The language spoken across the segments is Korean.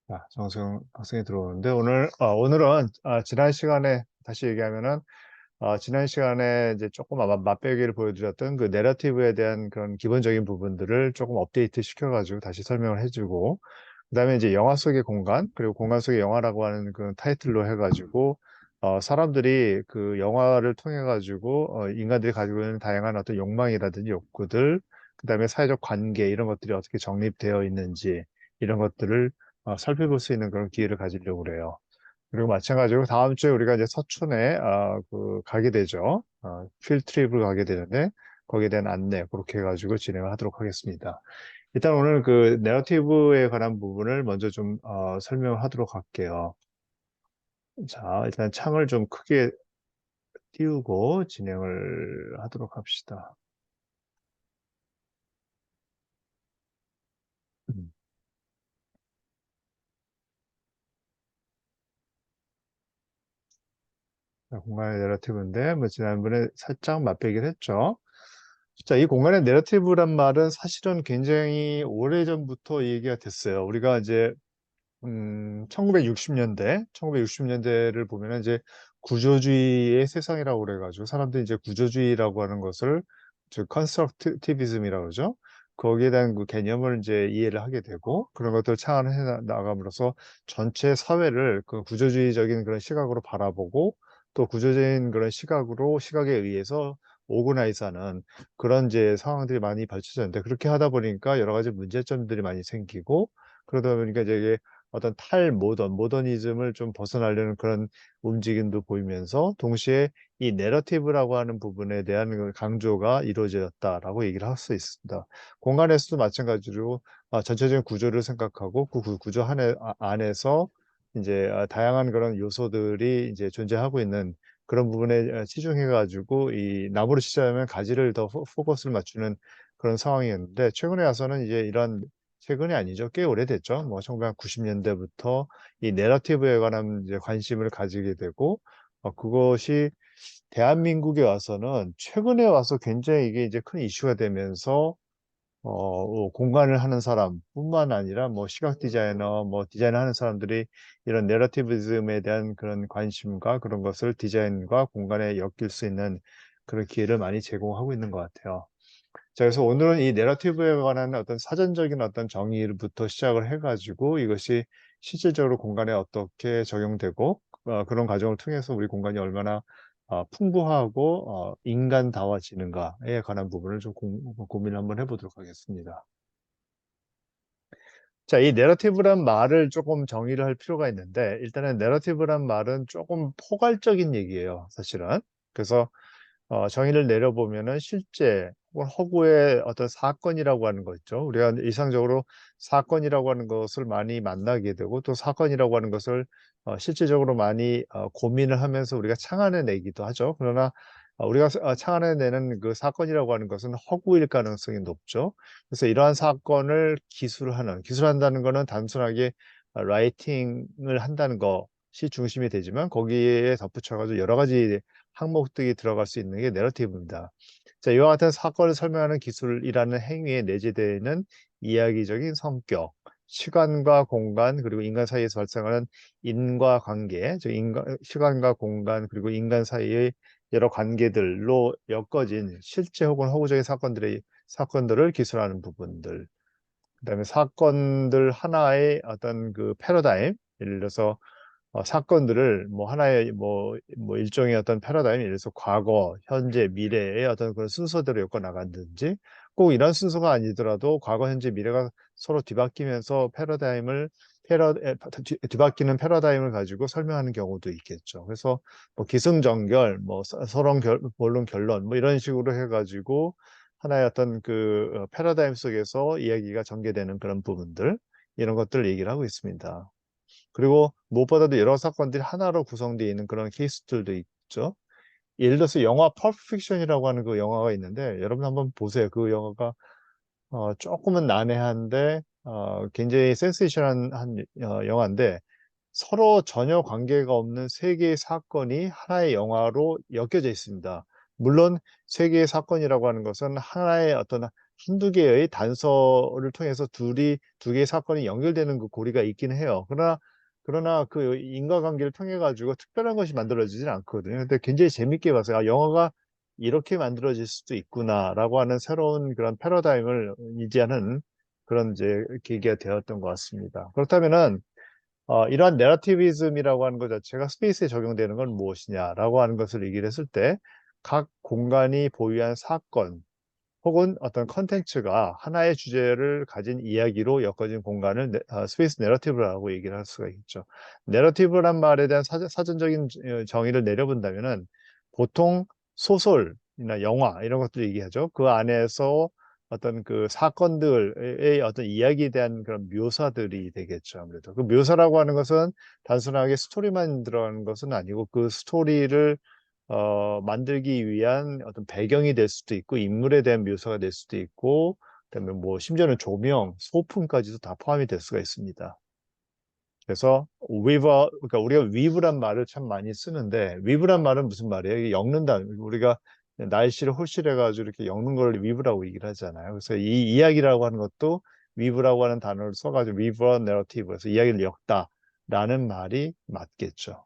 자, 정수영 학생이 들어오는데 오늘은 지난 시간에 다시 얘기하면은 지난 시간에 이제 조금 맛배기를 보여드렸던 그 내러티브에 대한 그런 기본적인 부분들을 조금 업데이트 시켜가지고 다시 설명을 해주고, 그다음에 이제 영화 속의 공간, 그리고 공간 속의 영화라고 하는 그 타이틀로 해가지고 사람들이 그 영화를 통해 가지고 인간들이 가지고 있는 다양한 어떤 욕망이라든지 욕구들, 그다음에 사회적 관계 이런 것들이 어떻게 정립되어 있는지 이런 것들을 살펴볼 수 있는 그런 기회를 가지려고 그래요. 그리고 마찬가지로 다음 주에 우리가 이제 서촌에 가게 되죠. 필드 트립을 가게 되는데 거기에 대한 안내 그렇게 해가지고 진행을 하도록 하겠습니다. 일단 오늘 그 내러티브에 관한 부분을 먼저 좀 설명하도록 할게요. 자, 일단 창을 좀 크게 띄우고 진행을 하도록 합시다. 음. 자, 공간의 내러티브인데 뭐 지난번에 살짝 맛보기를 했죠. 자, 이 공간의 내러티브란 말은 사실은 굉장히 오래전부터 얘기가 됐어요. 우리가 이제 1960년대를 보면은 이제 구조주의의 세상이라고 그래가지고 사람들이 이제 구조주의라고 하는 것을 즉 컨스트럭티비즘이라고 그러죠. 거기에 대한 그 개념을 이제 이해를 하게 되고 그런 것들을 창안해 나감으로써 전체 사회를 그 구조주의적인 그런 시각으로 바라보고 또 구조적인 그런 시각에 의해서 오그나이즈하는 그런 이제 상황들이 많이 펼쳐졌는데 그렇게 하다 보니까 여러 가지 문제점들이 많이 생기고 그러다 보니까 이제 어떤 모더니즘을 좀 벗어나려는 그런 움직임도 보이면서 동시에 이 내러티브라고 하는 부분에 대한 그 강조가 이루어졌다라고 얘기를 할 수 있습니다. 공간에서도 마찬가지로 전체적인 구조를 생각하고 그 구조 안에서 이제 다양한 그런 요소들이 이제 존재하고 있는 그런 부분에 치중해 가지고 이 나무로 치자면 가지를 더 포커스를 맞추는 그런 상황이었는데 최근에 와서는 이제 이런 최근이 아니죠. 꽤 오래됐죠. 뭐 1990년대부터 이 내러티브에 관한 이제 관심을 가지게 되고 그것이 대한민국에 와서는 최근에 와서 굉장히 이게 이제 큰 이슈가 되면서 공간을 하는 사람뿐만 아니라 뭐 시각 디자이너, 뭐 디자인을 하는 사람들이 이런 내러티비즘에 대한 그런 관심과 그런 것을 디자인과 공간에 엮일 수 있는 그런 기회를 많이 제공하고 있는 것 같아요. 자, 그래서 오늘은 이 내러티브에 관한 어떤 사전적인 어떤 정의부터 시작을 해가지고 이것이 실질적으로 공간에 어떻게 적용되고 그런 과정을 통해서 우리 공간이 얼마나 풍부하고 인간다워지는가에 관한 부분을 좀 고민을 한번 해보도록 하겠습니다. 자, 이 내러티브란 말을 조금 정의를 할 필요가 있는데 일단은 내러티브란 말은 조금 포괄적인 얘기예요, 사실은. 그래서 정의를 내려보면은 실제 혹은 허구의 어떤 사건이라고 하는 거 있죠. 우리가 일상적으로 사건이라고 하는 것을 많이 만나게 되고 또 사건이라고 하는 것을 실질적으로 많이 고민을 하면서 우리가 창안해내기도 하죠. 그러나 우리가 창안해내는 그 사건이라고 하는 것은 허구일 가능성이 높죠. 그래서 이러한 사건을 기술한다는 거는 단순하게 라이팅을 한다는 것이 중심이 되지만 거기에 덧붙여가지고 여러 가지 항목들이 들어갈 수 있는 게 내러티브입니다. 자, 이와 같은 사건을 설명하는 기술이라는 행위에 내재되어 있는 이야기적인 성격, 시간과 공간, 그리고 인간 사이에서 발생하는 인과관계, 시간과 공간, 그리고 인간 사이의 여러 관계들로 엮어진 실제 혹은 허구적인 사건들을 기술하는 부분들. 그다음에 사건들 하나의 어떤 그 패러다임, 예를 들어서 사건들을 뭐 하나의 뭐 일종의 어떤 패러다임, 예를 들어서 과거, 현재, 미래의 어떤 그런 순서대로 엮어 나간다든지 꼭 이런 순서가 아니더라도 과거, 현재, 미래가 서로 뒤바뀌면서 뒤바뀌는 패러다임을 가지고 설명하는 경우도 있겠죠. 그래서 뭐 기승전결, 뭐 본론 결론 뭐 이런 식으로 해가지고 하나의 어떤 그 패러다임 속에서 이야기가 전개되는 그런 부분들 이런 것들을 얘기를 하고 있습니다. 그리고 무엇보다도 여러 사건들이 하나로 구성되어 있는 그런 케이스들도 있죠. 예를 들어서 영화 펄프 픽션이라고 하는 그 영화가 있는데 여러분 한번 보세요. 그 영화가 조금은 난해한데 굉장히 센세이션한 영화인데 서로 전혀 관계가 없는 세 개의 사건이 하나의 영화로 엮여져 있습니다. 물론 세 개의 사건이라고 하는 것은 하나의 어떤 한두 개의 단서를 통해서 두 개의 사건이 연결되는 그 고리가 있긴 해요. 그러나 그 인과관계를 통해 가지고 특별한 것이 만들어지진 않거든요. 근데 굉장히 재밌게 봤어요. '아 영화가 이렇게 만들어질 수도 있구나.'라고 하는 새로운 그런 패러다임을 의지하는 그런 이제 계기가 되었던 것 같습니다. 그렇다면은 이러한 내러티비즘이라고 하는 것 자체가 스페이스에 적용되는 건 무엇이냐라고 하는 것을 얘기를 했을 때 각 공간이 보유한 사건 혹은 어떤 컨텐츠가 하나의 주제를 가진 이야기로 엮어진 공간을 스페이스 내러티브라고 얘기를 할 수가 있죠. 내러티브란 말에 대한 사전적인 정의를 내려본다면은 보통 소설이나 영화 이런 것들 얘기하죠. 그 안에서 어떤 그 사건들의 어떤 이야기에 대한 그런 묘사들이 되겠죠, 아무래도. 그 묘사라고 하는 것은 단순하게 스토리만 들어가는 것은 아니고 그 스토리를 만들기 위한 어떤 배경이 될 수도 있고 인물에 대한 묘사가 될 수도 있고 그다음에 뭐 심지어는 조명, 소품까지도 다 포함이 될 수가 있습니다. 그래서 그러니까 우리가 weave란 말을 참 많이 쓰는데 weave란 말은 무슨 말이에요? 이게 엮는다. 우리가 날씨를 홀실해 가지고 이렇게 엮는 걸 weave라고 얘기를 하잖아요. 그래서 이 이야기라고 하는 것도 weave라고 하는 단어를 써 가지고 weave a narrative 그래서 이야기를 엮다라는 말이 맞겠죠.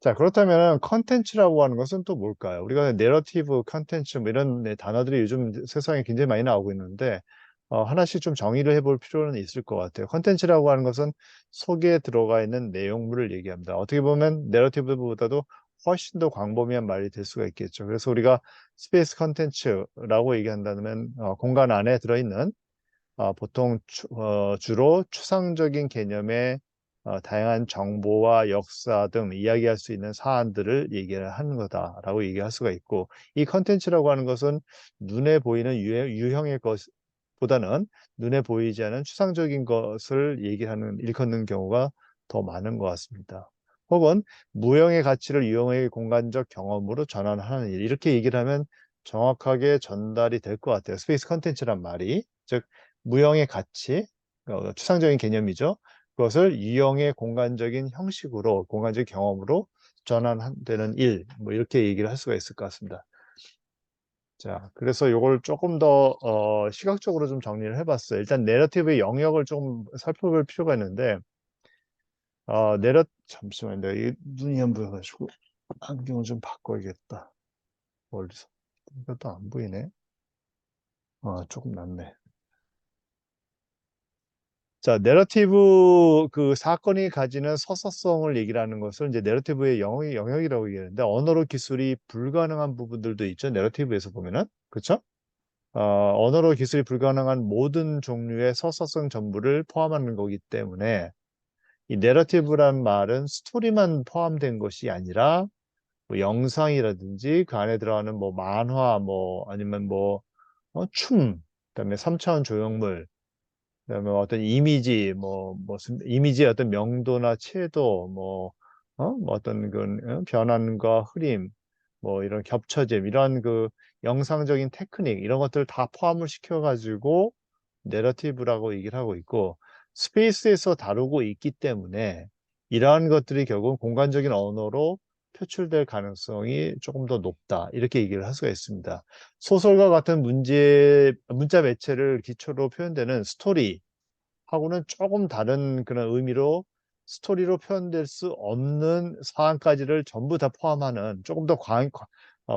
자, 그렇다면 컨텐츠라고 하는 것은 또 뭘까요? 우리가 내러티브, 컨텐츠 뭐 이런 단어들이 요즘 세상에 굉장히 많이 나오고 있는데 하나씩 좀 정의를 해볼 필요는 있을 것 같아요. 컨텐츠라고 하는 것은 속에 들어가 있는 내용물을 얘기합니다. 어떻게 보면 내러티브보다도 훨씬 더 광범위한 말이 될 수가 있겠죠. 그래서 우리가 스페이스 컨텐츠라고 얘기한다면 공간 안에 들어있는 보통 주로 추상적인 개념의 다양한 정보와 역사 등 이야기할 수 있는 사안들을 얘기를 하는 거다라고 얘기할 수가 있고 이 컨텐츠라고 하는 것은 눈에 보이는 유형의 것보다는 눈에 보이지 않은 추상적인 것을 얘기하는 일컫는 경우가 더 많은 것 같습니다. 혹은 무형의 가치를 유형의 공간적 경험으로 전환하는 일 이렇게 얘기를 하면 정확하게 전달이 될 것 같아요. 스페이스 컨텐츠란 말이 즉 무형의 가치, 추상적인 개념이죠. 그것을 유형의 공간적인 형식으로, 공간적 경험으로 전환되는 일, 뭐 이렇게 얘기를 할 수가 있을 것 같습니다. 자, 그래서 요걸 조금 더 시각적으로 좀 정리를 해봤어요. 일단 내러티브의 영역을 좀 살펴볼 필요가 있는데, 잠시만요. 이 눈이 안 보여가지고 안경을 좀 바꿔야겠다. 멀리서. 이것도 안 보이네. 조금 낫네. 자, 내러티브 그 사건이 가지는 서사성을 얘기를 하는 것을 이제 내러티브의 영역이라고 얘기하는데 언어로 기술이 불가능한 부분들도 있죠. 내러티브에서 보면은. 그렇죠? 언어로 기술이 불가능한 모든 종류의 서사성 전부를 포함하는 거기 때문에 이 내러티브란 말은 스토리만 포함된 것이 아니라 뭐 영상이라든지 그 안에 들어가는 뭐 만화 뭐 아니면 뭐 그다음에 3차원 조형물 그다음에 어떤 이미지, 무슨 이미지의 어떤 명도나 채도, 뭐 어떤 그 변환과 흐림, 뭐 이런 겹쳐짐, 이런 그 영상적인 테크닉 이런 것들을 다 포함을 시켜가지고 내러티브라고 얘기를 하고 있고 스페이스에서 다루고 있기 때문에 이러한 것들이 결국 공간적인 언어로 표출될 가능성이 조금 더 높다 이렇게 얘기를 할 수가 있습니다. 소설과 같은 문자 매체를 기초로 표현되는 스토리 하고는 조금 다른 그런 의미로 스토리로 표현될 수 없는 사안까지를 전부 다 포함하는 조금 더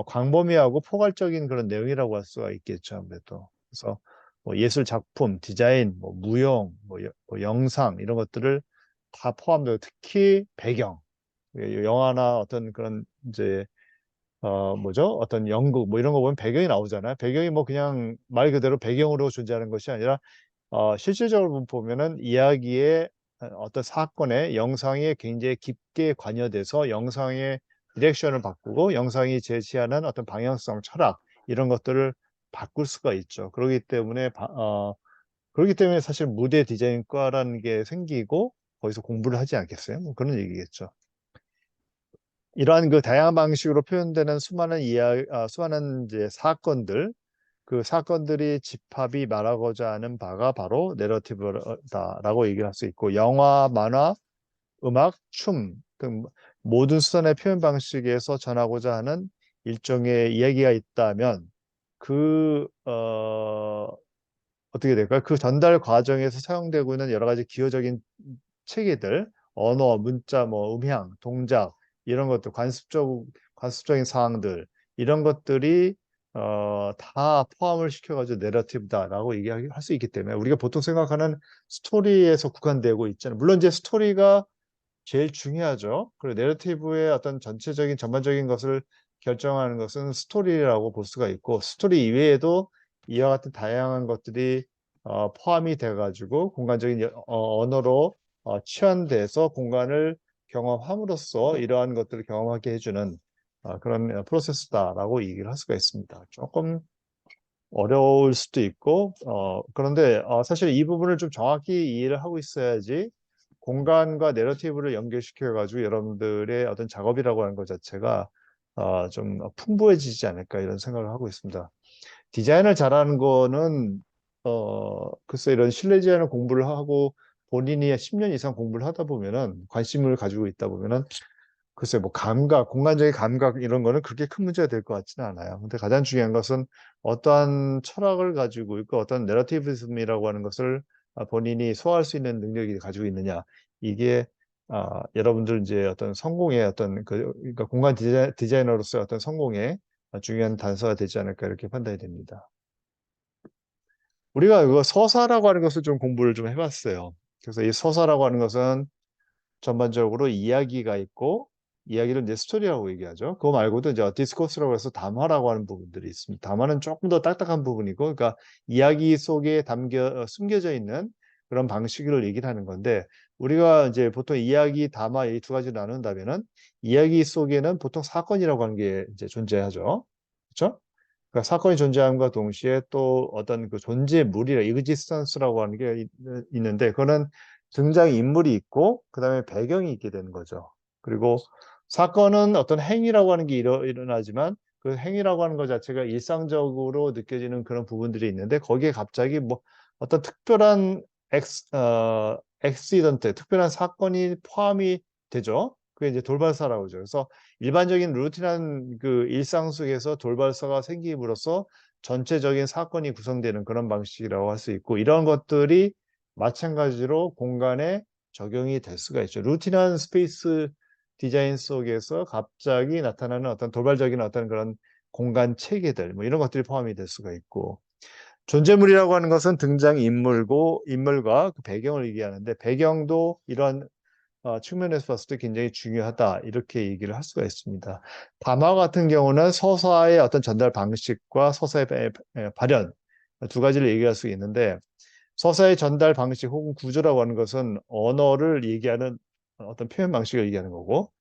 광범위하고 포괄적인 그런 내용이라고 할 수가 있겠죠, 아무래도. 그래서 뭐 예술 작품, 디자인, 뭐 무용, 뭐 영상 이런 것들을 다 포함되고 특히 배경, 영화나 어떤 그런 이제 뭐죠? 어떤 연극 뭐 이런 거 보면 배경이 나오잖아요. 배경이 뭐 그냥 말 그대로 배경으로 존재하는 것이 아니라 실질적으로 보면은 이야기의 어떤 사건의 영상에 굉장히 깊게 관여돼서 영상의 디렉션을 바꾸고 영상이 제시하는 어떤 방향성, 철학 이런 것들을 바꿀 수가 있죠. 그렇기 때문에 사실 무대 디자인과라는 게 생기고 거기서 공부를 하지 않겠어요? 뭐 그런 얘기겠죠. 이러한 그 다양한 방식으로 표현되는 수많은 이제 사건들 그 사건들이 집합이 말하고자 하는 바가 바로 내러티브다라고 얘기를 할 수 있고 영화, 만화, 음악, 춤 등 모든 수단의 표현 방식에서 전하고자 하는 일종의 이야기가 있다면 그, 어떻게 될까요? 그 전달 과정에서 사용되고 있는 여러 가지 기호적인 체계들, 언어, 문자, 뭐 음향, 동작 이런 것들, 관습적인 사항들 이런 것들이 다 포함을 시켜가지고 내러티브다라고 얘기할 수 있기 때문에 우리가 보통 생각하는 스토리에서 국한되고 있잖아요. 물론 이제 스토리가 제일 중요하죠. 그리고 내러티브의 어떤 전체적인 전반적인 것을 결정하는 것은 스토리라고 볼 수가 있고 스토리 이외에도 이와 같은 다양한 것들이 포함이 돼가지고 공간적인 언어로 치환돼서 공간을 경험함으로써 이러한 것들을 경험하게 해주는 그런 프로세스다라고 얘기를 할 수가 있습니다. 조금 어려울 수도 있고 그런데 사실 이 부분을 좀 정확히 이해를 하고 있어야지 공간과 내러티브를 연결시켜 가지고 여러분들의 어떤 작업이라고 하는 것 자체가 좀 풍부해지지 않을까 이런 생각을 하고 있습니다. 디자인을 잘하는 거는 글쎄 이런 실내 디자인을 공부를 하고 본인이 10년 이상 공부를 하다 보면은 관심을 가지고 있다 보면은 글쎄 뭐 감각, 공간적인 감각 이런 거는 그렇게 큰 문제가 될 것 같지는 않아요. 근데 가장 중요한 것은 어떠한 철학을 가지고 있고 어떤 내러티비즘이라고 하는 것을 본인이 소화할 수 있는 능력이 가지고 있느냐. 이게 여러분들 이제 어떤 성공의 어떤 그러니까 공간 디자이너로서의 어떤 성공의 중요한 단서가 되지 않을까 이렇게 판단이 됩니다. 우리가 이거 서사라고 하는 것을 좀 공부를 좀 해봤어요. 그래서 이 서사라고 하는 것은 전반적으로 이야기가 있고 이야기를 이제 스토리라고 얘기하죠. 그거 말고도 이제 디스코스라고 해서 담화라고 하는 부분들이 있습니다. 담화는 조금 더 딱딱한 부분이고, 그러니까 이야기 속에 숨겨져 있는 그런 방식을 얘기를 하는 건데, 우리가 이제 보통 이야기, 담화 이 두 가지를 나눈다면은 이야기 속에는 보통 사건이라고 하는 게 이제 존재하죠. 그렇죠? 그러니까 사건이 존재함과 동시에 또 어떤 그 존재물이라 existence라고 하는 게 있는데 그거는 등장인물이 있고 그다음에 배경이 있게 되는 거죠. 그리고 사건은 어떤 행위라고 하는 게 일어나지만 그 행위라고 하는 것 자체가 일상적으로 느껴지는 그런 부분들이 있는데 거기에 갑자기 뭐 어떤 특별한 엑시던트, 특별한 사건이 포함이 되죠. 그게 이제 돌발사라고 하죠. 그래서 일반적인 루틴한 그 일상 속에서 돌발사가 생김으로써 전체적인 사건이 구성되는 그런 방식이라고 할 수 있고 이런 것들이 마찬가지로 공간에 적용이 될 수가 있죠. 루틴한 스페이스 디자인 속에서 갑자기 나타나는 어떤 돌발적인 어떤 그런 공간 체계들 뭐 이런 것들이 포함이 될 수가 있고 존재물이라고 하는 것은 등장인물고 인물과 그 배경을 얘기하는데 배경도 이런 측면에서 봤을 때 굉장히 중요하다 이렇게 얘기를 할 수가 있습니다. 담화 같은 경우는 서사의 어떤 전달 방식과 서사의 발현 두 가지를 얘기할 수 있는데 서사의 전달 방식 혹은 구조라고 하는 것은 언어를 얘기하는 어떤 표현 방식을 얘기하는 거고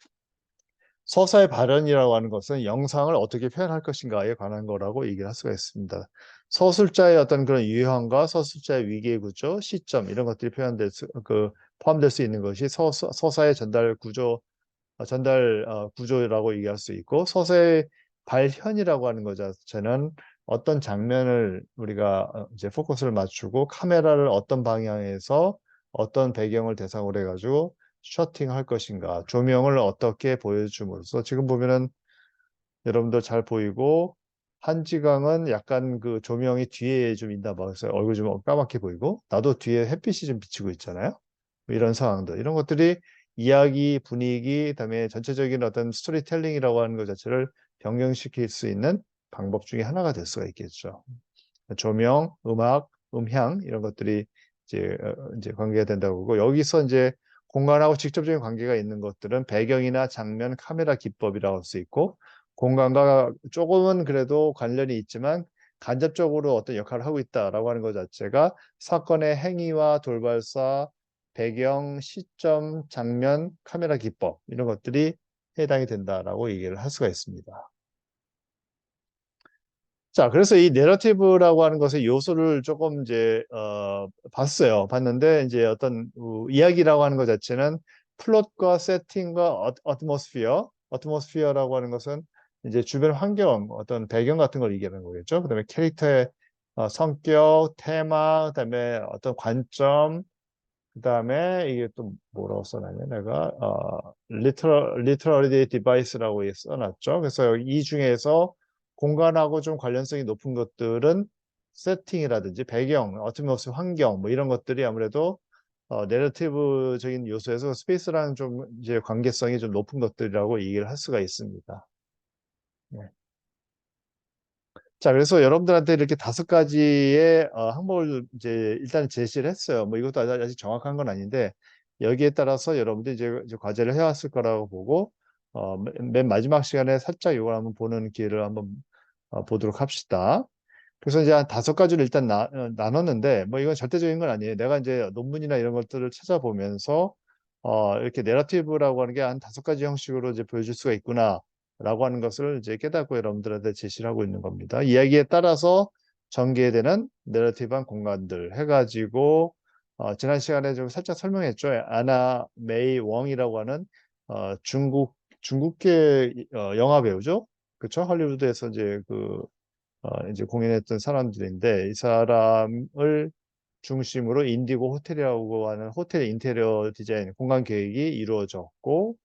서사의 발현이라고 하는 것은 영상을 어떻게 표현할 것인가에 관한 거라고 얘기를 할 수가 있습니다. 서술자의 어떤 그런 유형과 서술자의 위계 구조, 시점 이런 것들이 포함될 수 있는 것이 서사의 전달 구조, 구조라고 얘기할 수 있고 서사의 발현이라고 하는 것 자체는 어떤 장면을 우리가 이제 포커스를 맞추고 카메라를 어떤 방향에서 어떤 배경을 대상으로 해가지고 셔팅할 것인가, 조명을 어떻게 보여줌으로써 지금 보면은 여러분들 잘 보이고 한지강은 약간 그 조명이 뒤에 좀 있나 봐. 그래서 얼굴 좀 까맣게 보이고 나도 뒤에 햇빛이 좀 비치고 있잖아요. 뭐 이런 상황들 이런 것들이 이야기 분위기 그다음에 전체적인 어떤 스토리텔링이라고 하는 것 자체를 변경시킬 수 있는 방법 중에 하나가 될 수가 있겠죠. 조명, 음악, 음향 이런 것들이 이제 관계가 된다고 보고 여기서 이제 공간하고 직접적인 관계가 있는 것들은 배경이나 장면, 카메라 기법이라고 할 수 있고 공간과 조금은 그래도 관련이 있지만 간접적으로 어떤 역할을 하고 있다라고 하는 것 자체가 사건의 행위와 돌발사, 배경, 시점, 장면, 카메라 기법 이런 것들이 해당이 된다라고 얘기를 할 수가 있습니다. 자, 그래서 이 내러티브라고 하는 것의 요소를 조금 이제 봤는데 이제 어떤 이야기라고 하는 것 자체는 플롯과 세팅과 어트모스피어라고 하는 것은 이제 주변 환경, 어떤 배경 같은 걸 얘기하는 거겠죠. 그다음에 캐릭터의 성격, 테마, 그다음에 어떤 관점, 그다음에 이게 또 뭐라고 써놨냐 내가 리터러리 디바이스라고 써놨죠. 그래서 이 중에서 공간하고 좀 관련성이 높은 것들은 세팅이라든지 배경, 어트모스피어 환경 뭐 이런 것들이 아무래도 내러티브적인 요소에서 스페이스라는 좀 이제 관계성이 좀 높은 것들이라고 얘기를 할 수가 있습니다. 네. 자, 그래서 여러분들한테 이렇게 5가지의 항목을 이제 일단 제시를 했어요. 뭐 이것도 아직 정확한 건 아닌데 여기에 따라서 여러분들이 이제 과제를 해왔을 거라고 보고 맨 마지막 시간에 살짝 이걸 한번 보는 기회를 한번 보도록 합시다. 그래서 이제 한 5가지를 일단 나눴는데 뭐 이건 절대적인 건 아니에요. 내가 이제 논문이나 이런 것들을 찾아보면서 이렇게 내러티브라고 하는 게 한 5가지 형식으로 이제 보여줄 수가 있구나라고 하는 것을 이제 깨닫고 여러분들한테 제시를 하고 있는 겁니다. 이야기에 따라서 전개되는 내러티브한 공간들 해가지고 지난 시간에 좀 살짝 설명했죠. 아나 메이 웡이라고 하는 중국계 영화 배우죠. 그렇죠? 할리우드에서 이제 이제 공연했던 사람들인데 이 사람을 중심으로 인디고 호텔이라고 하는 호텔 인테리어 디자인 공간 계획이 이루어졌고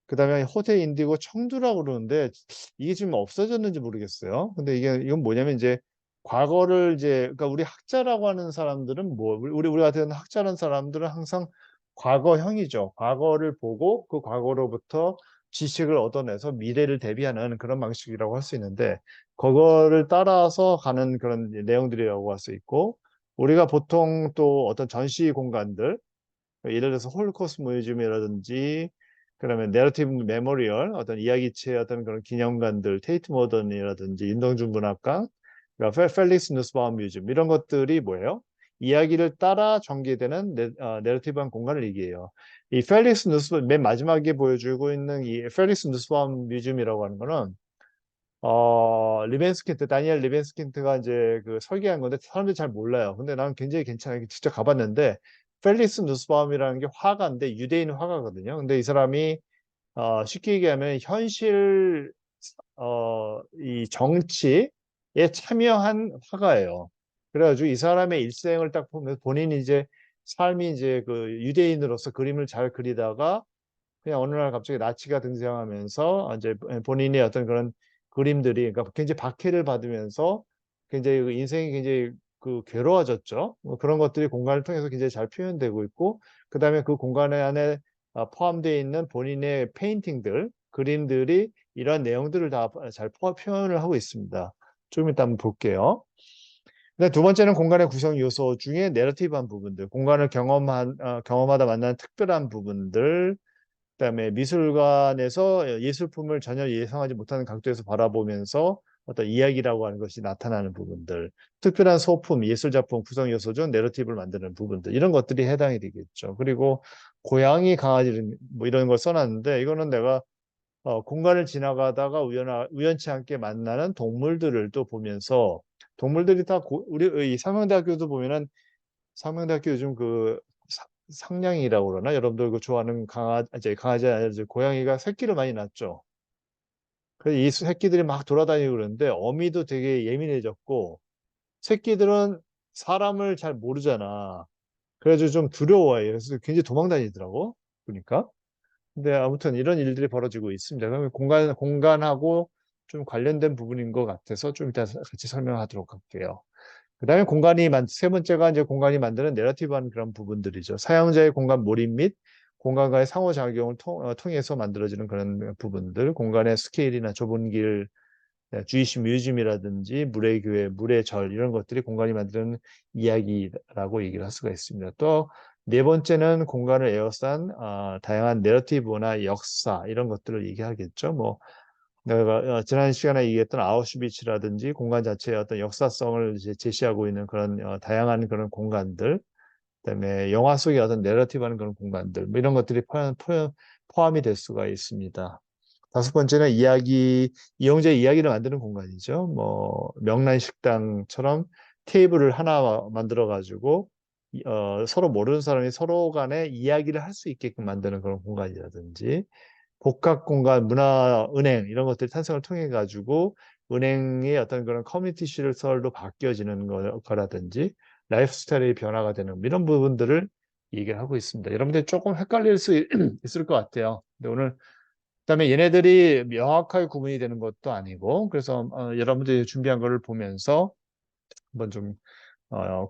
그다음에 호텔 인디고 청두라고 그러는데 이게 지금 없어졌는지 모르겠어요. 근데 이건 뭐냐면 이제 과거를 이제 그러니까 우리 학자라고 하는 사람들은 뭐 우리 같은 학자라는 사람들은 항상 과거형이죠. 과거를 보고 그 과거로부터 지식을 얻어내서 미래를 대비하는 그런 방식이라고 할 수 있는데 그거를 따라서 가는 그런 내용들이라고 할 수 있고 우리가 보통 또 어떤 전시 공간들 예를 들어서 홀로코스트 뮤지엄이라든지 그러면 내러티브 메모리얼 어떤 이야기체 어떤 그런 기념관들 테이트 모던이라든지 윤동준 문학관 그러니까 펠릭스 누스바움 뮤지엄 이런 것들이 뭐예요? 이야기를 따라 전개되는 내러티브한 공간을 얘기해요. 이 펠릭스 누스바움 맨 마지막에 보여주고 있는 이 펠릭스 누스바움 뮤지엄이라고 하는 거는 리벤스킨트, 다니엘 리벤스킨트가 이제 그 설계한 건데 사람들이 잘 몰라요. 근데 나는 굉장히 괜찮아요. 직접 가봤는데 펠릭스 누스바움이라는 게 화가인데 유대인 화가거든요. 근데 이 사람이 쉽게 얘기하면 현실 이 정치에 참여한 화가예요. 그래가지고 이 사람의 일생을 딱 보면 본인이 이제 삶이 이제 그 유대인으로서 그림을 잘 그리다가 그냥 어느 날 갑자기 나치가 등장하면서 이제 본인의 어떤 그런 그림들이 그러니까 굉장히 박해를 받으면서 굉장히 인생이 굉장히 괴로워졌죠. 뭐 그런 것들이 공간을 통해서 굉장히 잘 표현되고 있고 그다음에 그 공간 안에 포함되어 있는 본인의 페인팅들, 그림들이 이런 내용들을 다 잘 표현을 하고 있습니다. 좀 이따 한번 볼게요. 근데 두 번째는 공간의 구성 요소 중에 내러티브한 부분들, 공간을 경험하다 만나는 특별한 부분들, 그다음에 미술관에서 예술품을 전혀 예상하지 못하는 각도에서 바라보면서 어떤 이야기라고 하는 것이 나타나는 부분들, 특별한 소품, 예술작품 구성 요소 중 내러티브를 만드는 부분들 이런 것들이 해당이 되겠죠. 그리고 고양이, 강아지 뭐 이런 걸 써놨는데 이거는 내가 공간을 지나가다가 우연치 않게 만나는 동물들을 또 보면서 동물들이 다 우리 이 상명대학교도 보면은 상명대학교 요즘 상냥이라고 그러나 여러분들 그 좋아하는 강아지 아니라 고양이가 새끼를 많이 낳죠. 그래서 이 새끼들이 막 돌아다니고 그러는데 어미도 되게 예민해졌고 새끼들은 사람을 잘 모르잖아. 그래가지고 좀 두려워해. 그래서 굉장히 도망다니더라고. 보니까. 근데 아무튼 이런 일들이 벌어지고 있습니다. 그러면 공간하고 좀 관련된 부분인 것 같아서 좀 이따 같이 설명하도록 할게요. 그다음에 세 번째가 이제 공간이 만드는 내러티브한 그런 부분들이죠. 사용자의 공간 몰입 및 공간과의 상호작용을 통해서 만들어지는 그런 부분들, 공간의 스케일이나 좁은 길, 주이시 뮤지엄이라든지 물의 교회, 물의 절 이런 것들이 공간이 만드는 이야기라고 얘기를 할 수가 있습니다. 또 네 번째는 공간을 에워싼 다양한 내러티브나 역사 이런 것들을 얘기하겠죠. 뭐 내가 지난 시간에 얘기했던 아우슈비츠라든지 공간 자체의 어떤 역사성을 이제 제시하고 있는 그런 다양한 그런 공간들, 그다음에 영화 속의 어떤 내러티브하는 그런 공간들, 뭐 이런 것들이 포함이 될 수가 있습니다. 다섯 번째는 이용자의 이야기를 만드는 공간이죠. 뭐 명란식당처럼 테이블을 하나 만들어 가지고 서로 모르는 사람이 서로 간에 이야기를 할 수 있게끔 만드는 그런 공간이라든지 복합 공간, 문화, 은행 이런 것들이 탄생을 통해 가지고 은행의 어떤 그런 커뮤니티 시설로 바뀌어지는 거라든지 라이프 스타일의 변화가 되는 이런 부분들을 얘기를 하고 있습니다. 여러분들 조금 헷갈릴 수 있을 것 같아요. 근데 오늘 그다음에 얘네들이 명확하게 구분이 되는 것도 아니고, 그래서 여러분들이 준비한 거를 보면서 한번 좀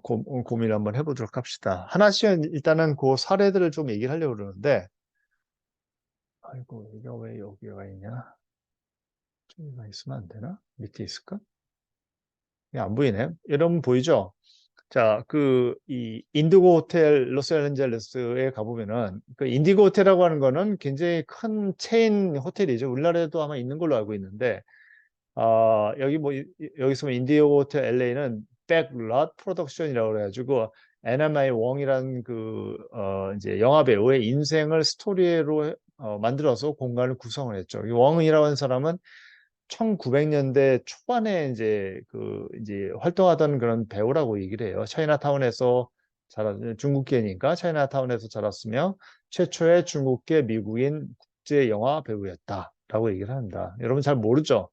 고민을 한번 해보도록 합시다. 하나씩 일단은 그 사례들을 좀 얘기를 하려고 그러는데, 아이고, 이거 왜 여기가 있냐? 저기가 있으면 안 되나? 밑에 있을까? 안 보이네. 여러분 보이죠? 자, 이 인디고 호텔 로스앤젤레스에 가보면은 그 인디고 호텔이라고 하는 거는 굉장히 큰 체인 호텔이죠. 우리나라에도 아마 있는 걸로 알고 있는데, 여기 여기서 인디고 호텔 LA는 백럿 프로덕션이라고 그래가지고 에나마이 웡이라는 이제 영화 배우의 인생을 스토리로 만들어서 공간을 구성을 했죠. 이 웡이라고 하는 사람은 1900년대 초반에 이제 활동하던 그런 배우라고 얘기를 해요. 차이나타운에서 중국계니까 차이나타운에서 자랐으며 최초의 중국계 미국인 국제 영화 배우였다라고 얘기를 합니다. 여러분 잘 모르죠?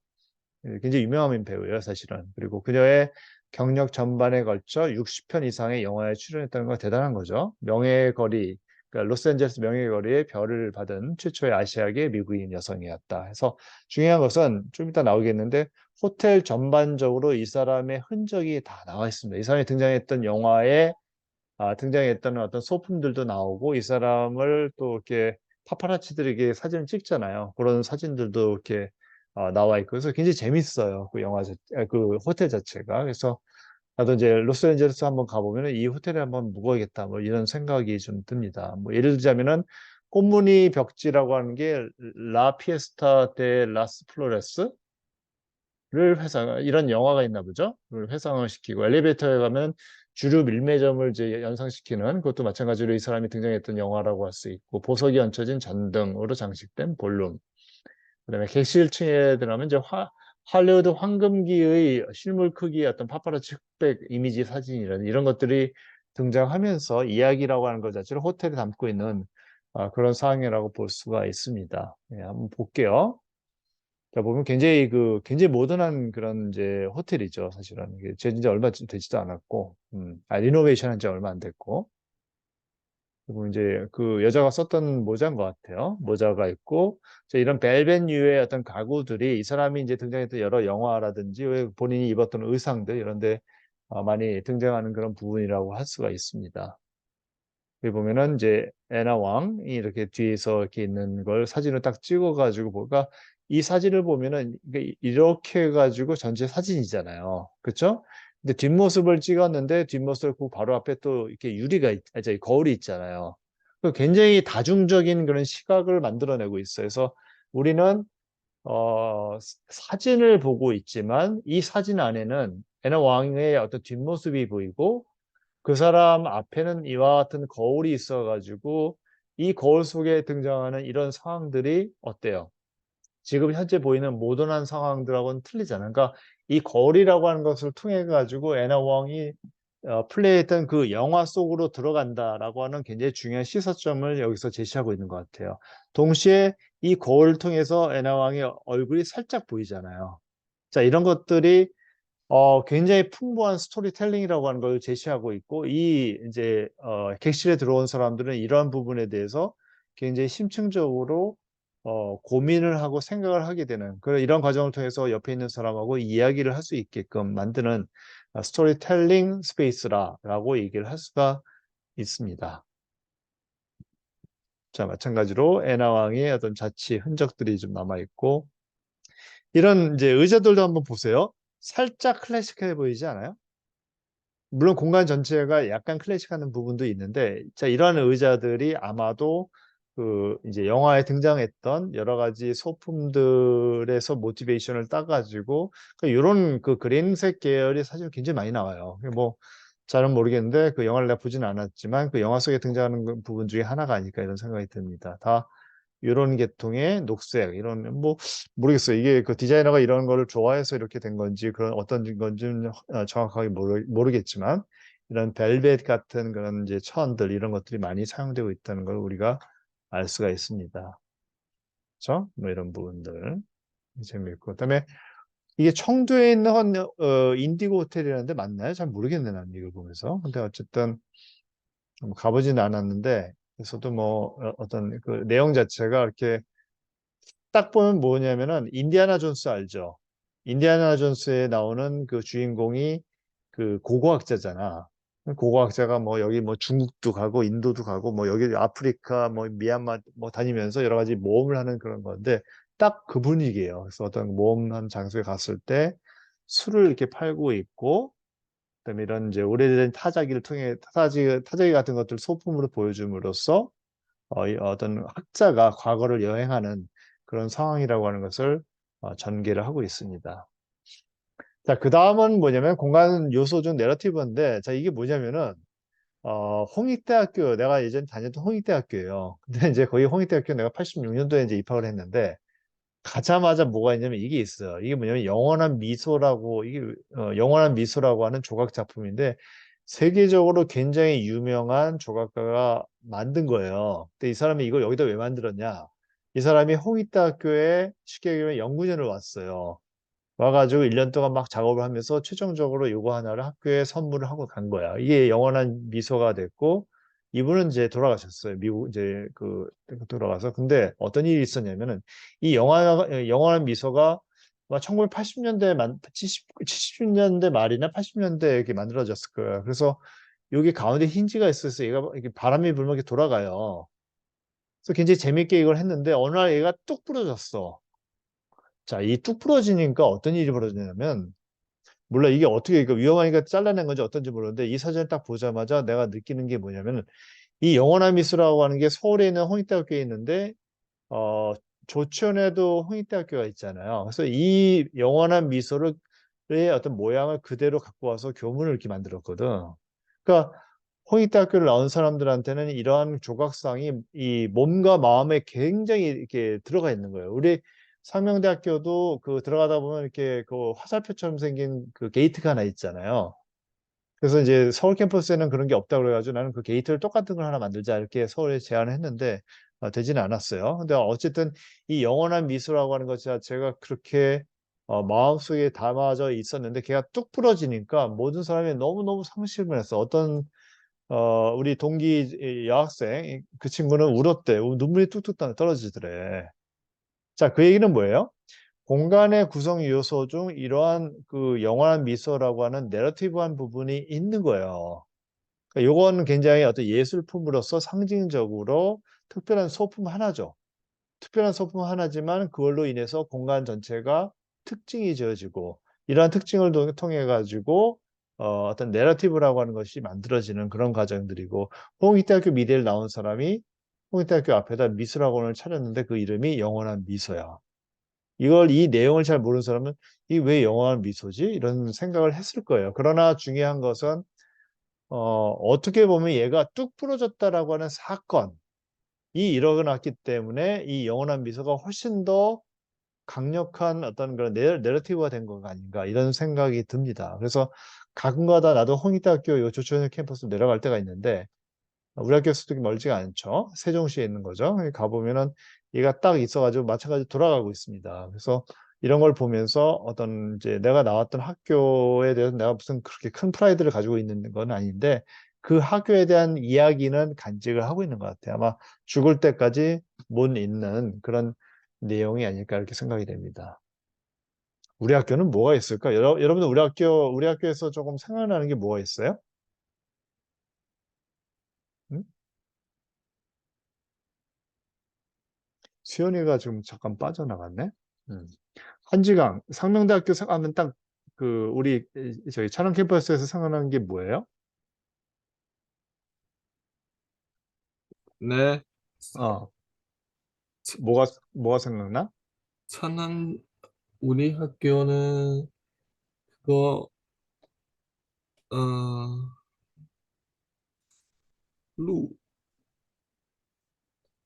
굉장히 유명한 배우예요, 사실은. 그리고 그녀의 경력 전반에 걸쳐 60편 이상의 영화에 출연했다는 건 대단한 거죠. 명예의 거리, 그러니까 로스앤젤레스 명예의 거리에 별을 받은 최초의 아시아계 미국인 여성이었다. 해서 중요한 것은 좀 이따 나오겠는데 호텔 전반적으로 이 사람의 흔적이 다 나와 있습니다. 이 사람이 등장했던 영화에 등장했던 어떤 소품들도 나오고 이 사람을 또 이렇게 파파라치들에게 사진을 찍잖아요. 그런 사진들도 이렇게 나와 있고 그래서 굉장히 재밌어요. 그 호텔 자체가. 그래서 나도 이제 로스앤젤레스 한번 가보면 이 호텔에 한번 묵어야겠다. 뭐 이런 생각이 좀 듭니다. 뭐 예를 들자면은 꽃무늬 벽지라고 하는 게 라 피에스타 데 라스 플로레스 를 이런 영화가 있나 보죠. 를 회상을 시키고 엘리베이터에 가면 주류 밀매점을 이제 연상시키는 그것도 마찬가지로 이 사람이 등장했던 영화라고 할 수 있고 보석이 얹혀진 전등으로 장식된 볼룸. 그다음에 객실층에 들어가면 이제 할리우드 황금기의 실물 크기의 어떤 파파라치 흑백 이미지 사진이라든 이런 것들이 등장하면서 이야기라고 하는 것 자체를 호텔에 담고 있는 그런 상황이라고 볼 수가 있습니다. 예, 한번 볼게요. 자, 보면 굉장히 모던한 그런 이제 호텔이죠, 사실은. 이게 진지 얼마 되지도 않았고, 리노베이션 한지 얼마 안 됐고. 그리고 이제 그 여자가 썼던 모자인 것 같아요. 모자가 있고, 자, 이런 벨벳류의 어떤 가구들이 이 사람이 이제 등장했던 여러 영화라든지 왜 본인이 입었던 의상들 이런데 많이 등장하는 그런 부분이라고 할 수가 있습니다. 여기 보면은 이제 애나 왕이 이렇게 뒤에서 이렇게 있는 걸 사진을 딱 찍어가지고 보니까 이 사진을 보면은 이렇게 해가지고 전체 사진이잖아요. 그렇죠? 근데 뒷모습을 찍었는데 뒷모습 그 바로 앞에 또 이렇게 저기 거울이 있잖아요. 굉장히 다중적인 그런 시각을 만들어내고 있어요. 그래서 우리는 사진을 보고 있지만 이 사진 안에는 애나 왕의 어떤 뒷모습이 보이고 그 사람 앞에는 이와 같은 거울이 있어가지고 이 거울 속에 등장하는 이런 상황들이 어때요? 지금 현재 보이는 모던한 상황들하고는 틀리잖아요. 그러니까 이 거울이라고 하는 것을 통해 가지고 애나 왕이 플레이했던 그 영화 속으로 들어간다라고 하는 굉장히 중요한 시사점을 여기서 제시하고 있는 것 같아요. 동시에 이 거울을 통해서 애나 왕의 얼굴이 살짝 보이잖아요. 자, 이런 것들이 굉장히 풍부한 스토리텔링이라고 하는 걸 제시하고 있고, 이제, 객실에 들어온 사람들은 이러한 부분에 대해서 굉장히 심층적으로, 고민을 하고 생각을 하게 되는, 이런 과정을 통해서 옆에 있는 사람하고 이야기를 할 수 있게끔 만드는 스토리텔링 스페이스라고 얘기를 할 수가 있습니다. 자, 마찬가지로 애나 왕의 어떤 자취 흔적들이 좀 남아있고, 이런 이제 의자들도 한번 보세요. 살짝 클래식해 보이지 않아요? 물론 공간 전체가 약간 클래식하는 부분도 있는데, 자, 이러한 의자들이 아마도 이제 영화에 등장했던 여러 가지 소품들에서 모티베이션을 따가지고, 이런 그 그린색 계열이 사실 굉장히 많이 나와요. 뭐, 잘은 모르겠는데, 그 영화를 내가 보진 않았지만, 그 영화 속에 등장하는 부분 중에 하나가 아닐까 이런 생각이 듭니다. 다 이런 계통의 녹색, 이런, 뭐, 모르겠어요. 이게 그 디자이너가 이런 거를 좋아해서 이렇게 된 건지, 그런 어떤 건지는 정확하게 모르겠지만, 이런 벨벳 같은 그런 이제 천들, 이런 것들이 많이 사용되고 있다는 걸 우리가 알 수가 있습니다. 그렇죠? 뭐 이런 부분들. 재미있고. 그다음에 이게 청두에 있는 인디고 호텔이라는데 맞나요? 잘 모르겠네, 난 이걸 보면서. 근데 어쨌든 가보지는 않았는데, 그래서도 뭐 어떤 그 내용 자체가 이렇게 딱 보면 뭐냐면은 인디아나 존스 알죠? 인디아나 존스에 나오는 그 주인공이 그 고고학자잖아. 고고학자가 뭐 여기 뭐 중국도 가고 인도도 가고 뭐 여기 아프리카 뭐 미얀마 뭐 다니면서 여러 가지 모험을 하는 그런 건데 딱 그 분위기예요. 그래서 어떤 모험한 장소에 갔을 때 술을 이렇게 팔고 있고 그다음에 이런 이제 오래된 타자기를 통해 타자기 같은 것들 소품으로 보여줌으로써 이 어떤 학자가 과거를 여행하는 그런 상황이라고 하는 것을 전개를 하고 있습니다. 자, 그 다음은 뭐냐면 공간 요소 중 내러티브인데, 자, 이게 뭐냐면은, 홍익대학교, 내가 예전에 다녔던 홍익대학교예요. 근데 이제 거기 홍익대학교 내가 86년도에 이제 입학을 했는데, 가자마자 뭐가 있냐면 이게 있어요. 이게 뭐냐면 영원한 미소라고, 이게, 영원한 미소라고 하는 조각 작품인데, 세계적으로 굉장히 유명한 조각가가 만든 거예요. 근데 이 사람이 이걸 여기다 왜 만들었냐? 이 사람이 홍익대학교에 쉽게 얘기하면 연구년을 왔어요. 와가지고 1년 동안 막 작업을 하면서 최종적으로 요거 하나를 학교에 선물을 하고 간 거야. 이게 영원한 미소가 됐고, 이분은 이제 돌아가셨어요. 미국 이제 돌아가서. 근데 어떤 일이 있었냐면은 이 영원한 미소가 1980년대 70년대 말이나 80년대 이렇게 만들어졌을 거예요. 그래서 여기 가운데 힌지가 있어서 얘가 이렇게 바람이 불면 이렇게 돌아가요. 그래서 굉장히 재밌게 이걸 했는데 어느 날 얘가 뚝 부러졌어. 자, 이 뚝 부러지니까 어떤 일이 벌어지냐면 몰라 이게 어떻게 이거 위험하니까 잘라낸 건지 어떤지 모르는데 이 사진을 딱 보자마자 내가 느끼는 게 뭐냐면 이 영원한 미술이라고 하는 게 서울에 있는 홍익대학교에 있는데 어 조천에도 홍익대학교가 있잖아요. 그래서 이 영원한 미소를 의 어떤 모양을 그대로 갖고 와서 교문을 이렇게 만들었거든. 그러니까 홍익대학교를 나온 사람들한테는 이러한 조각상이 이 몸과 마음에 굉장히 이렇게 들어가 있는 거예요. 우리 상명대학교도 그 들어가다 보면 이렇게 그 화살표처럼 생긴 그 게이트가 하나 있잖아요. 그래서 이제 서울 캠퍼스에는 그런 게 없다고 그래가지고 나는 그 게이트를 똑같은 걸 하나 만들자 이렇게 서울에 제안을 했는데 되지는 않았어요. 근데 어쨌든 이 영원한 미소라고 하는 것 자체가 그렇게 마음속에 담아져 있었는데 걔가 뚝 부러지니까 모든 사람이 너무너무 상실을 했어. 어떤 우리 동기 여학생 그 친구는 울었대. 눈물이 뚝뚝 떨어지더래. 자, 그 얘기는 뭐예요? 공간의 구성 요소 중 이러한 그 영원한 미소라고 하는 내러티브한 부분이 있는 거예요. 그러니까 요건 굉장히 어떤 예술품으로서 상징적으로 특별한 소품 하나죠. 특별한 소품 하나지만 그걸로 인해서 공간 전체가 특징이 지어지고 이러한 특징을 통해 가지고 어떤 내러티브라고 하는 것이 만들어지는 그런 과정들이고 홍익대학교 미대를 나온 사람이 홍익대학교 앞에다 미술학원을 차렸는데 그 이름이 영원한 미소야. 이걸 이 내용을 잘 모르는 사람은 이 왜 영원한 미소지? 이런 생각을 했을 거예요. 그러나 중요한 것은 어떻게 보면 얘가 뚝 부러졌다라고 하는 사건이 일어났기 때문에 이 영원한 미소가 훨씬 더 강력한 어떤 그런 내러티브가 된 것 아닌가 이런 생각이 듭니다. 그래서 가끔가다 나도 홍익대학교 요 조천현 캠퍼스 내려갈 때가 있는데 우리 학교에서도 멀지가 않죠. 세종시에 있는 거죠. 가보면은 얘가 딱 있어가지고 마찬가지로 돌아가고 있습니다. 그래서 이런 걸 보면서 어떤 이제 내가 나왔던 학교에 대해서 내가 무슨 그렇게 큰 프라이드를 가지고 있는 건 아닌데 그 학교에 대한 이야기는 간직을 하고 있는 것 같아요. 아마 죽을 때까지 못 잊는 그런 내용이 아닐까 이렇게 생각이 됩니다. 우리 학교는 뭐가 있을까? 여러분들 우리 학교에서 조금 생각나는 게 뭐가 있어요? 응? 수연이가 지금 잠깐 빠져나갔네. 음. 한지강, 상명대학교 생각하면 딱 그 우리 저희 천안 캠퍼스에서 생각나는 게 뭐예요? 네, 어, 뭐가 생각나? 천안 우리 학교는 그거 어 루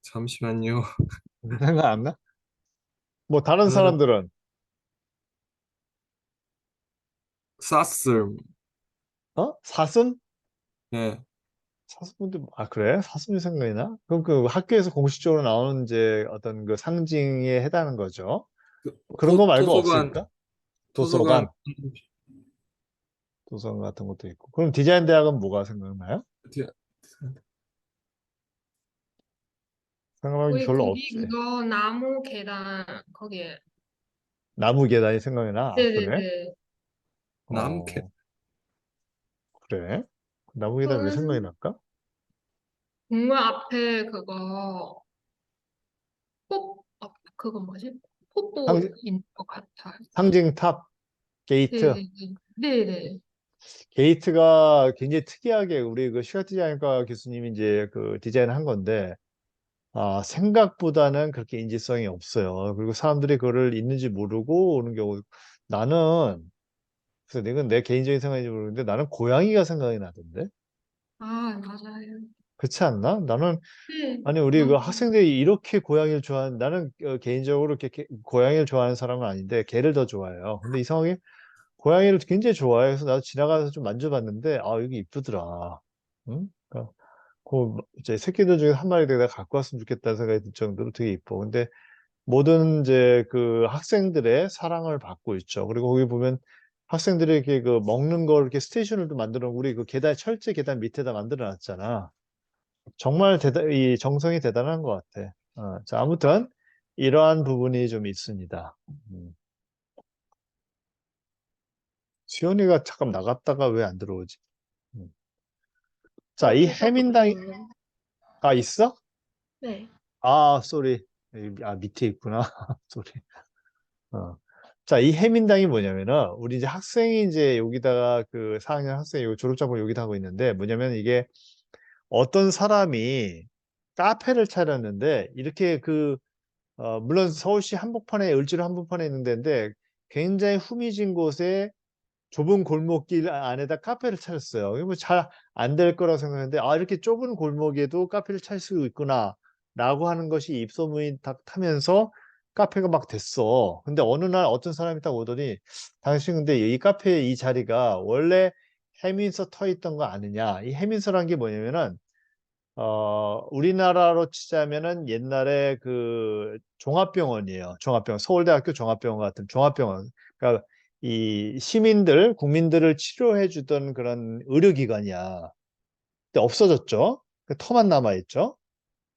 잠시만요. 생각 안 나? 뭐 다른 어 사람들은 사슴. 사슴? 네, 사슴인데 그래? 사슴이 생각이 나? 그럼 그 학교에서 공식적으로 나오는 이제 어떤 그 상징에 해당하는 거죠. 그 그런 거 말고 도서관 없을까? 도서관 도서관, 도서관 같은 것도 있고. 그럼 디자인 대학은 뭐가 생각나요? 생각나는 게 우리 별로 거기 없지. 그거 나무 계단 거기에. 나무 계단이 생각이 나. 아, 그래? 네네네. 남캐. 어, 그래? 나무 계단 왜 생각이 그 날까? 공원 앞에 그거 그거 뭐지? 폭포 상, 있는 것 같아요. 상징탑, 게이트. 네네네. 네네. 게이트가 굉장히 특이하게 우리 그 시각 디자인과 교수님이 이제 그 디자인한 건데, 아, 생각보다는 그렇게 인지성이 없어요. 그리고 사람들이 그거를 있는지 모르고 오는 경우, 나는, 그래서 이건 내 개인적인 생각인지 모르겠는데, 나는 고양이가 생각이 나던데? 아, 맞아요. 그렇지 않나? 나는, 네, 아니, 우리 그 맞아요. 학생들이 이렇게 고양이를 좋아하는, 나는 개인적으로 이렇게 고양이를 좋아하는 사람은 아닌데, 개를 더 좋아해요. 근데 이상하게 고양이를 굉장히 좋아해. 그래서 나도 지나가서 좀 만져봤는데, 아, 여기 이쁘더라. 응? 그러니까 그 이제 새끼들 중에 한 마리 내가 갖고 왔으면 좋겠다는 생각이 들 정도로 되게 이뻐. 근데 모든 이제 그 학생들의 사랑을 받고 있죠. 그리고 거기 보면 학생들이 이렇게 그 먹는 걸 이렇게 스테이션을 또 만들어 놓은 우리 그 계단 철제 계단 밑에다 만들어 놨잖아. 정말 이 정성이 대단한 것 같아. 자, 아무튼 이러한 부분이 좀 있습니다. 음. 수연이가 잠깐 나갔다가 왜 안 들어오지? 음. 자, 이 해민당이 있었거든요. 있어? 네. 아, 쏘리. 아, 밑에 있구나. 쏘리. 어. 자, 이 해민당이 뭐냐면은, 우리 이제 학생이 이제 여기다가 그 4학년 학생이 졸업장을 여기다 하고 있는데, 뭐냐면 이게 어떤 사람이 카페를 차렸는데, 이렇게 물론 서울시 한복판에, 을지로 한복판에 있는 데인데, 굉장히 후미진 곳에 좁은 골목길 안에다 카페를 차렸어요. 이거 잘 안 될 거라고 생각했는데, 아, 이렇게 좁은 골목에도 카페를 차릴 수 있구나, 라고 하는 것이 입소문이 딱 타면서 카페가 막 됐어. 근데 어느 날 어떤 사람이 딱 오더니, 당신 근데 이 카페 이 자리가 원래 해민서 터 있던 거 아느냐? 이 해민서란 게 뭐냐면은, 우리나라로 치자면은 옛날에 그 종합병원이에요. 종합병원. 서울대학교 종합병원 같은 종합병원. 그러니까 이 시민들, 국민들을 치료해 주던 그런 의료기관이야. 근데 없어졌죠. 그 터만 남아있죠.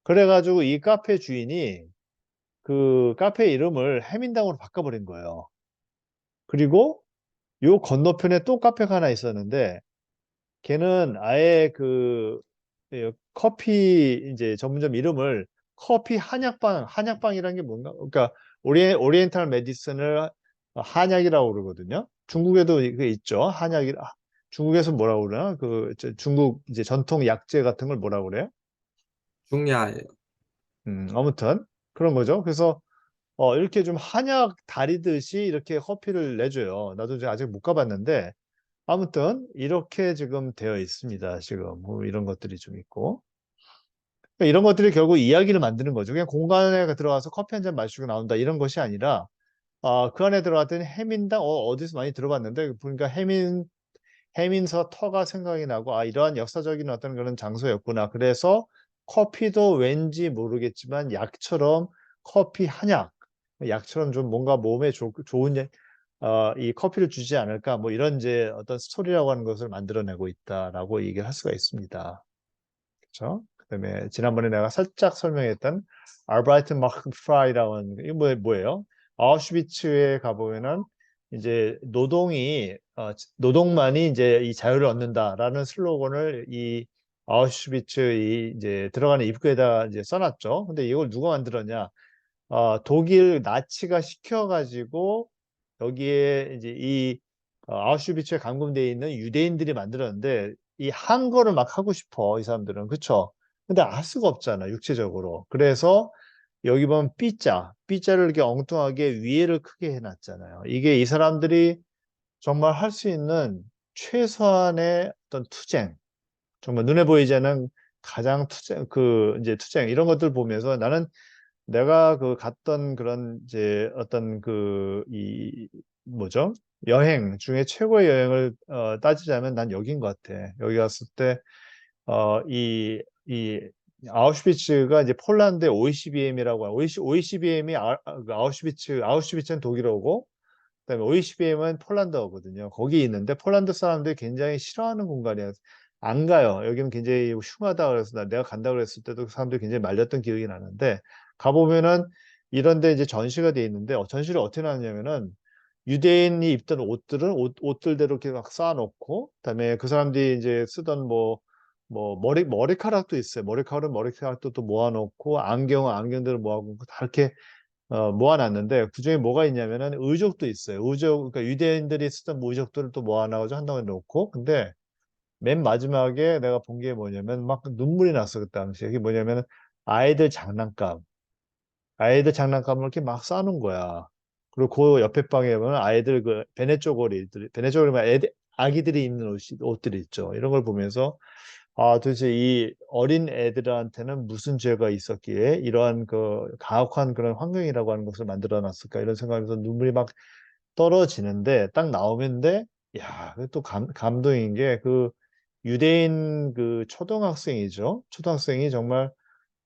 그래가지고 이 카페 주인이 그 카페 이름을 해민당으로 바꿔버린 거예요. 그리고 요 건너편에 또 카페가 하나 있었는데 걔는 아예 커피 이제 전문점 이름을 커피 한약방이라는 게 뭔가? 그러니까 오리엔탈 메디슨을 한약이라고 그러거든요. 중국에도 그게 있죠. 중국에서 뭐라고 그러나? 중국 이제 전통 약재 같은 걸 뭐라고 그래요? 중야예요. 아무튼 그런 거죠. 그래서 이렇게 좀 한약 다리듯이 이렇게 커피를 내줘요. 나도 이제 아직 못 가봤는데 아무튼 이렇게 지금 되어 있습니다. 지금 뭐 이런 것들이 좀 있고 그러니까 이런 것들이 결국 이야기를 만드는 거죠. 그냥 공간에 들어가서 커피 한 잔 마시고 나온다 이런 것이 아니라 그 안에 들어갔더니 해민당 어디서 많이 들어봤는데 보니까 해민서 터가 생각이 나고 이러한 역사적인 어떤 그런 장소였구나. 그래서 커피도 왠지 모르겠지만 약처럼 커피 한약 약처럼 좀 뭔가 몸에 좋은 이 커피를 주지 않을까 뭐 이런 이제 어떤 스토리라고 하는 것을 만들어내고 있다라고 얘기를 할 수가 있습니다. 그렇죠? 그다음에 지난번에 내가 살짝 설명했던 알바이트 마크 프라이라고 하는 이게 뭐예요? 아우슈비츠에 가보면은 이제 노동만이 이제 이 자유를 얻는다라는 슬로건을 이 아우슈비츠 이제 들어가는 입구에다 이제 써놨죠. 근데 이걸 누가 만들었냐? 독일 나치가 시켜가지고 여기에 이제 아우슈비츠에 감금되어 있는 유대인들이 만들었는데 이 한거를 막 하고 싶어 이 사람들은 그쵸? 근데 할 수가 없잖아 육체적으로. 그래서 여기 보면 B자를 이렇게 엉뚱하게 위에를 크게 해놨잖아요. 이게 이 사람들이 정말 할 수 있는 최소한의 어떤 투쟁, 정말 눈에 보이지 않는 가장 이제 투쟁 이런 것들 보면서 나는 내가 갔던 그런 이제 어떤 뭐죠? 여행 중에 최고의 여행을 따지자면 난 여긴 것 같아. 여기 갔을 때, 이 아우슈비츠가 이제 폴란드의 OECBM이라고 하는, OECBM이 아우슈비츠는 독일어고, 그다음에 OECBM은 폴란드어거든요. 거기 있는데 폴란드 사람들이 굉장히 싫어하는 공간이에요. 안 가요. 여기는 굉장히 흉하다 그래서 내가 간다 그랬을 때도 사람들이 굉장히 말렸던 기억이 나는데 가보면은 이런 데 이제 전시가 돼 있는데 전시를 어떻게 나누냐면은 유대인이 입던 옷들은 옷들대로 이렇게 막 쌓아놓고 그다음에 그 사람들이 이제 쓰던 머리카락도 있어요. 머리카락도 또 모아놓고 안경들을 모아놓고 다 이렇게 모아놨는데 그중에 뭐가 있냐면은 의족도 있어요. 그러니까 유대인들이 쓰던 의족들을 또 모아놔가지고 한 덩어리 놓고 근데 맨 마지막에 내가 본 게 뭐냐면 막 눈물이 났어 그 당시에. 이게 뭐냐면 아이들 장난감. 아이들 장난감을 이렇게 막 싸놓은 거야. 그리고 그 옆에 방에 보면 아이들 그 베네쪼고리만 아기들이 입는 옷들이 있죠. 이런 걸 보면서 아 도대체 이 어린 애들한테는 무슨 죄가 있었기에 이러한 그 가혹한 그런 환경이라고 하는 것을 만들어 놨을까 이런 생각에서 눈물이 막 떨어지는데 딱 나오는데 야, 또 감동인 게 그 유대인 그 초등학생이죠. 초등학생이 정말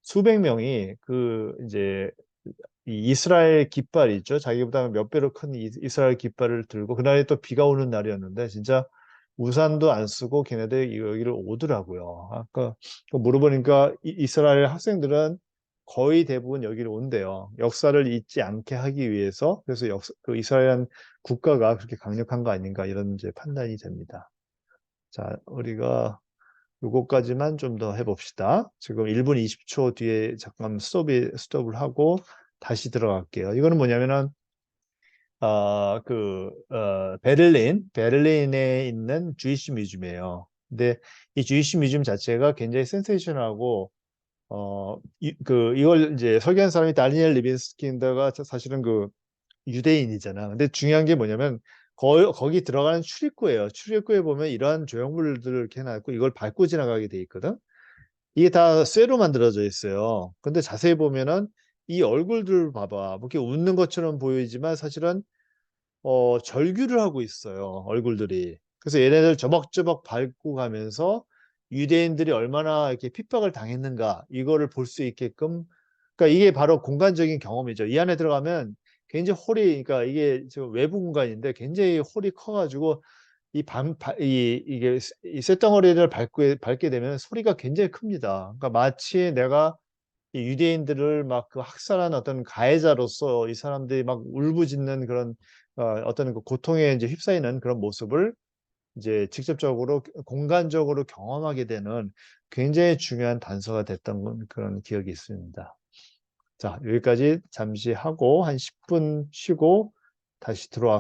수백 명이 그 이제 이 이스라엘 깃발 있죠. 자기보다 몇 배로 큰 이스라엘 깃발을 들고 그날이 또 비가 오는 날이었는데 진짜 우산도 안 쓰고 걔네들 여기를 오더라고요. 아까 물어보니까 이스라엘 학생들은 거의 대부분 여기를 온대요. 역사를 잊지 않게 하기 위해서 그래서 그 이스라엘 국가가 그렇게 강력한 거 아닌가 이런 이제 판단이 됩니다. 자, 우리가 요거까지만 좀 더 해봅시다. 지금 1분 20초 뒤에 잠깐 스톱을 하고 다시 들어갈게요. 이거는 뭐냐면은 베를린에 있는 주이시 뮤즘이에요. 근데 이 주이시 뮤즘 자체가 굉장히 센세이션하고 이걸 이제 설계한 사람이 다니엘 리빈스키인데가 사실은 그 유대인이잖아. 근데 중요한 게 뭐냐면 거기 들어가는 출입구예요. 출입구에 보면 이러한 조형물들을 이렇게 해놨고 이걸 밟고 지나가게 돼 있거든. 이게 다 쇠로 만들어져 있어요. 근데 자세히 보면은 이 얼굴들 봐봐. 뭐 이렇게 웃는 것처럼 보이지만 사실은 절규를 하고 있어요. 얼굴들이. 그래서 얘네들 저벅저벅 밟고 가면서 유대인들이 얼마나 이렇게 핍박을 당했는가 이거를 볼 수 있게끔 그러니까 이게 바로 공간적인 경험이죠. 이 안에 들어가면 굉장히 그러니까 이게 지금 외부 공간인데 굉장히 홀이 커가지고 이게 이 쇳덩어리를 밟게 되면 소리가 굉장히 큽니다. 그러니까 마치 내가 이 유대인들을 막 그 학살한 어떤 가해자로서 이 사람들이 막 울부짖는 그런 어떤 그 고통에 이제 휩싸이는 그런 모습을 이제 직접적으로 공간적으로 경험하게 되는 굉장히 중요한 단서가 됐던 그런 기억이 있습니다. 자, 여기까지 잠시 하고 한 10분 쉬고 다시 들어와서